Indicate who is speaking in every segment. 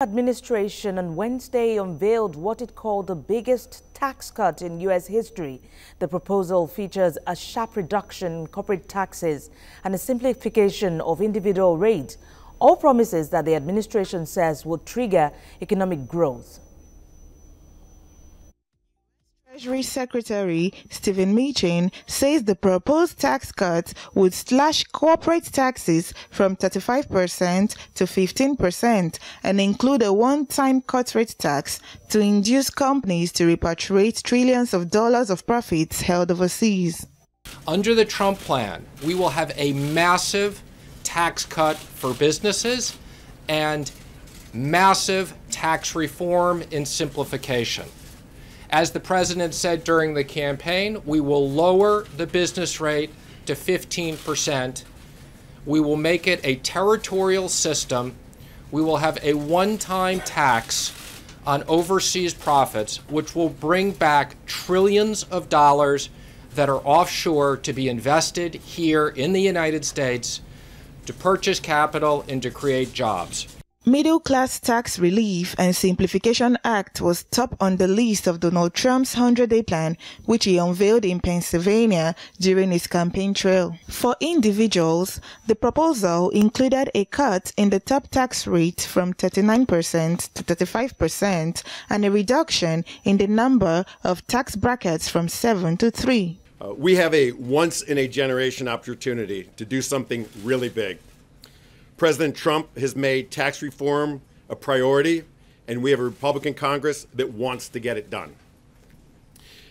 Speaker 1: Administration on Wednesday unveiled what it called the biggest tax cut in U.S. history. The proposal features a sharp reduction in corporate taxes and a simplification of individual rates, all promises that the administration says will trigger economic growth.
Speaker 2: Treasury Secretary Stephen Mnuchin says the proposed tax cut would slash corporate taxes from 35% to 15% and include a one-time cut rate tax to induce companies to repatriate trillions of dollars of profits held overseas.
Speaker 3: Under the Trump plan, we will have a massive tax cut for businesses and massive tax reform and simplification. As the president said during the campaign, we will lower the business rate to 15%. We will make it a territorial system. We will have a one-time tax on overseas profits, which will bring back trillions of dollars that are offshore to be invested here in the United States to purchase capital and to create jobs.
Speaker 2: Middle-class Tax Relief and Simplification Act was top on the list of Donald Trump's 100-day plan, which he unveiled in Pennsylvania during his campaign trail. For individuals, the proposal included a cut in the top tax rate from 39% to 35% and a reduction in the number of tax brackets from 7 to 3.
Speaker 4: We have a once-in-a-generation opportunity to do something really big. President Trump has made tax reform a priority, and we have a Republican Congress that wants to get it done.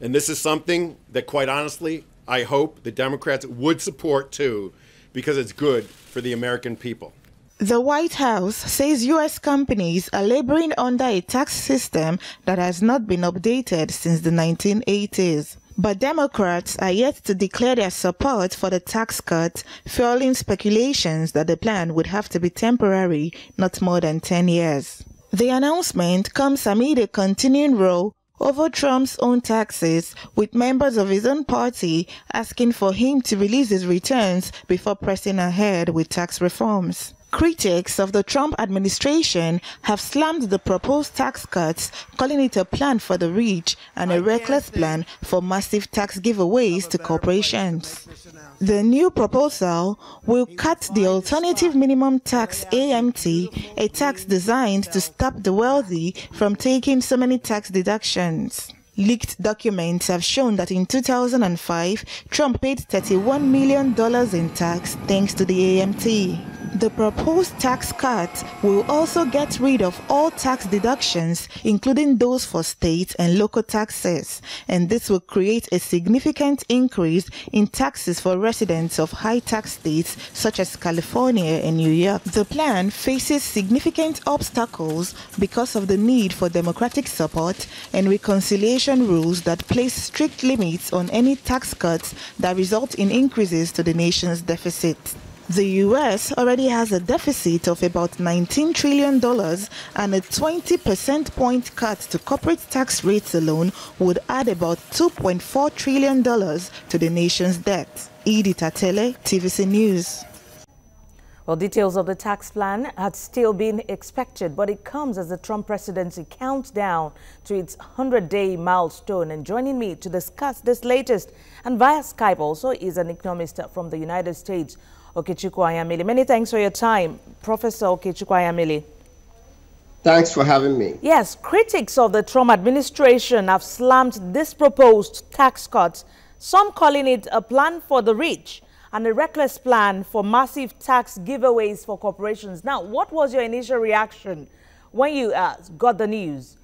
Speaker 4: And this is something that, quite honestly, I hope the Democrats would support too, because it's good for the American people.
Speaker 2: The White House says U.S. companies are laboring under a tax system that has not been updated since the 1980s. But Democrats are yet to declare their support for the tax cut, fueling speculations that the plan would have to be temporary, not more than 10 years. The announcement comes amid a continuing row over Trump's own taxes, with members of his own party asking for him to release his returns before pressing ahead with tax reforms. Critics of the Trump administration have slammed the proposed tax cuts, calling it a plan for the rich and a reckless plan for massive tax giveaways to corporations. The new proposal will cut the alternative minimum tax (AMT), a tax designed to stop the wealthy from taking so many tax deductions. Leaked documents have shown that in 2005, Trump paid $31 million in tax thanks to the AMT. The proposed tax cut will also get rid of all tax deductions, including those for state and local taxes, and this will create a significant increase in taxes for residents of high-tax states such as California and New York. The plan faces significant obstacles because of the need for democratic support and reconciliation rules that place strict limits on any tax cuts that result in increases to the nation's deficit. The U.S. already has a deficit of about $19 trillion, and a 20% point cut to corporate tax rates alone would add about $2.4 trillion to the nation's debt. Edith Atele, TVC News.
Speaker 1: Well, details of the tax plan had still been expected, but it comes as the Trump presidency counts down to its 100-day milestone. And joining me to discuss this latest and via Skype also is an economist from the United States, OKECHUKWU. Many thanks for your time, Professor OKECHUKWU.
Speaker 5: Thanks for having me.
Speaker 1: Yes, critics of the Trump administration have slammed this proposed tax cut, some calling it a plan for the rich and a reckless plan for massive tax giveaways for corporations. Now, what was your initial reaction when you got the news?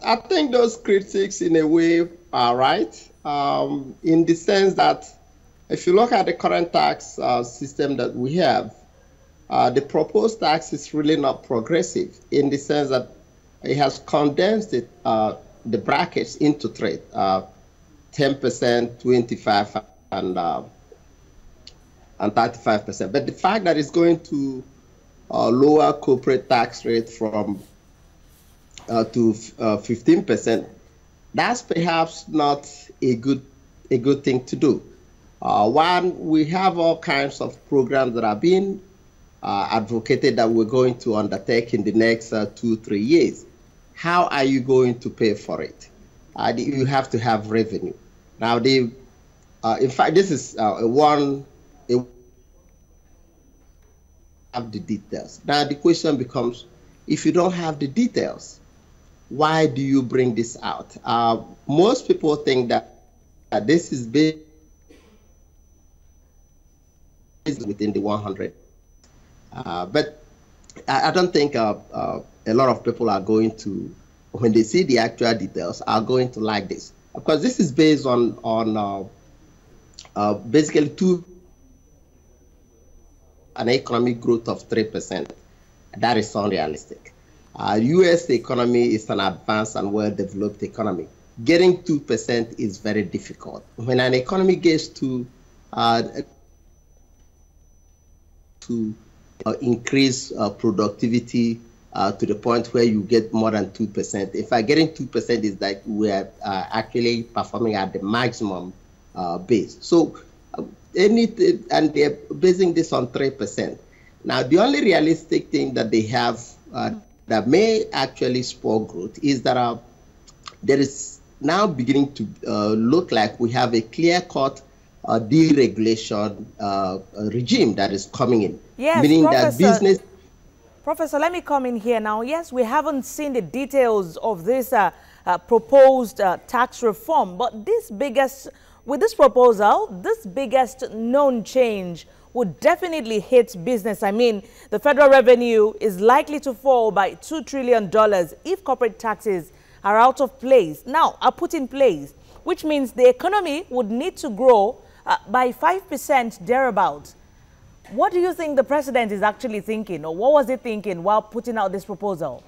Speaker 5: I think those critics, in a way, are right, in the sense that if you look at the current tax system that we have, the proposed tax is really not progressive in the sense that it has condensed it, the brackets into three, 10%, 25%, and 35%. But the fact that it's going to lower corporate tax rate from to 15%, that's perhaps not a good thing to do. One, we have all kinds of programs that are being advocated that we're going to undertake in the next 2-3 years. How are you going to pay for it? You have to have revenue. Now, in fact, this is have the details. Now, the question becomes, if you don't have the details, why do you bring this out? Most people think that this is based within the 100. But I don't think a lot of people are going to, when they see the actual details, are going to like this. Because this is based on basically an economic growth of 3%. That is unrealistic. U.S. economy is an advanced and well-developed economy. Getting 2% is very difficult. When an economy gets to increase productivity to the point where you get more than 2%. In fact, getting 2% is that we are actually performing at the maximum base. So anything, and they're basing this on 3%. Now, the only realistic thing that they have that may actually spur growth is that there is now beginning to look like we have a clear-cut deregulation regime that is coming in.
Speaker 1: Yes,
Speaker 5: meaning
Speaker 1: Professor,
Speaker 5: that business.
Speaker 1: Professor, let me come in here now. Yes, we haven't seen the details of this proposed tax reform, but with this proposal, this biggest known change would definitely hit business. I mean, the federal revenue is likely to fall by $2 trillion if corporate taxes are out of place. Now, are put in place, which means the economy would need to grow by 5% thereabouts. What do you think the president is actually thinking, or what was he thinking while putting out this proposal?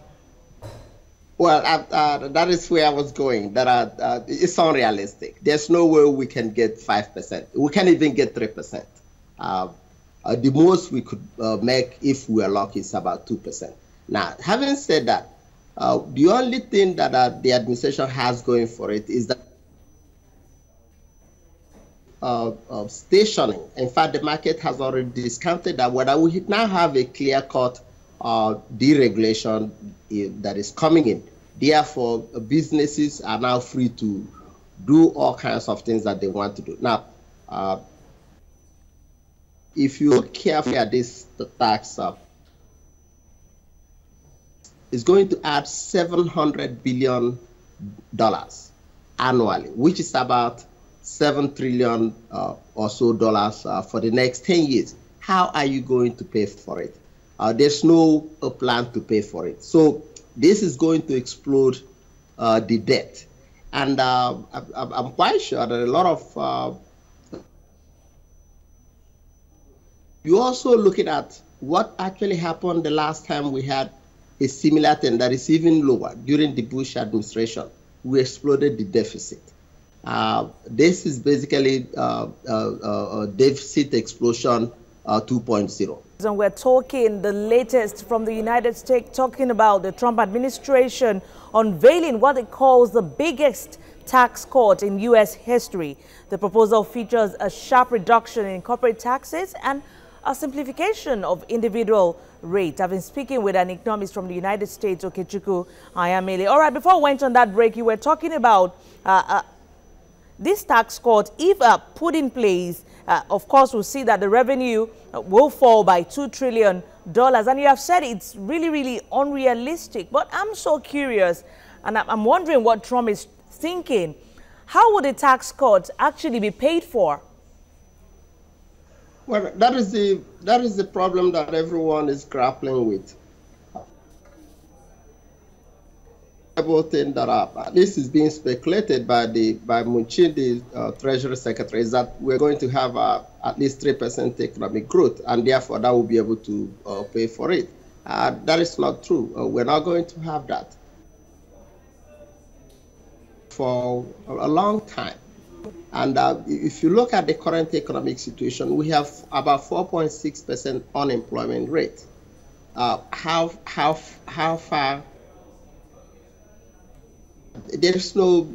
Speaker 5: Well, that is where I was going. That it's unrealistic. There's no way we can get 5%. We can't even get 3%. The most we could make, if we are lucky, is about 2%. Now, having said that, the only thing that the administration has going for it is that stationing. In fact, the market has already discounted that whether we now have a clear-cut deregulation that is coming in. Therefore, businesses are now free to do all kinds of things that they want to do. Now, if you look carefully at this tax, it's going to add $700 billion annually, which is about $7 trillion or so dollars for the next 10 years. How are you going to pay for it? There's no plan to pay for it. So this is going to explode the debt. And I'm quite sure that a lot of you're also looking at what actually happened the last time we had a similar thing that is even lower during the Bush administration. We exploded the deficit. This is basically a deficit explosion 2.0.
Speaker 1: And we're talking the latest from the United States, talking about the Trump administration unveiling what it calls the biggest tax cut in U.S. history. The proposal features a sharp reduction in corporate taxes and a simplification of individual rates. I've been speaking with an economist from the United States, OKECHUKWU, ANYAMELE. All right, before we went on that break, you were talking about this tax cut, if put in place, of course, we'll see that the revenue will fall by $2 trillion. And you have said it's really, really unrealistic. But I'm so curious, and I'm wondering what Trump is thinking. How would a tax cut actually be paid for?
Speaker 5: Well, that is the problem that everyone is grappling with. Thing that at least is being speculated by Munchin, the Treasury Secretary, is that we're going to have at least 3% economic growth, and therefore that will be able to pay for it. That is not true. We're not going to have that for a long time. And if you look at the current economic situation, we have about 4.6% unemployment rate. How far? There is no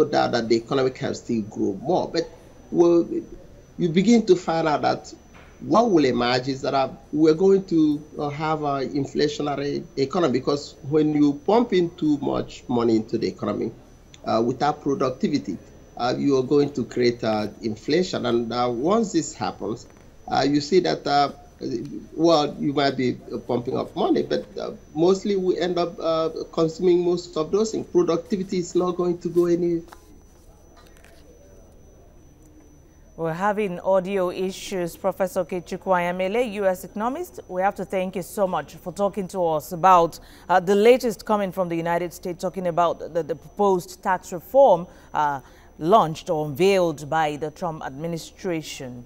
Speaker 5: doubt that the economy can still grow more, but you begin to find out that what will emerge is that we're going to have an inflationary economy, because when you pump in too much money into the economy without productivity, you are going to create inflation. And once this happens, you see that, well, you might be pumping up money, but mostly we end up consuming most of those things. Productivity is not going to go any.
Speaker 1: We're having audio issues. Professor OKECHUKWU, ANYAMELE, U.S. economist, we have to thank you so much for talking to us about the latest coming from the United States, talking about the proposed tax reform launched or unveiled by the Trump administration.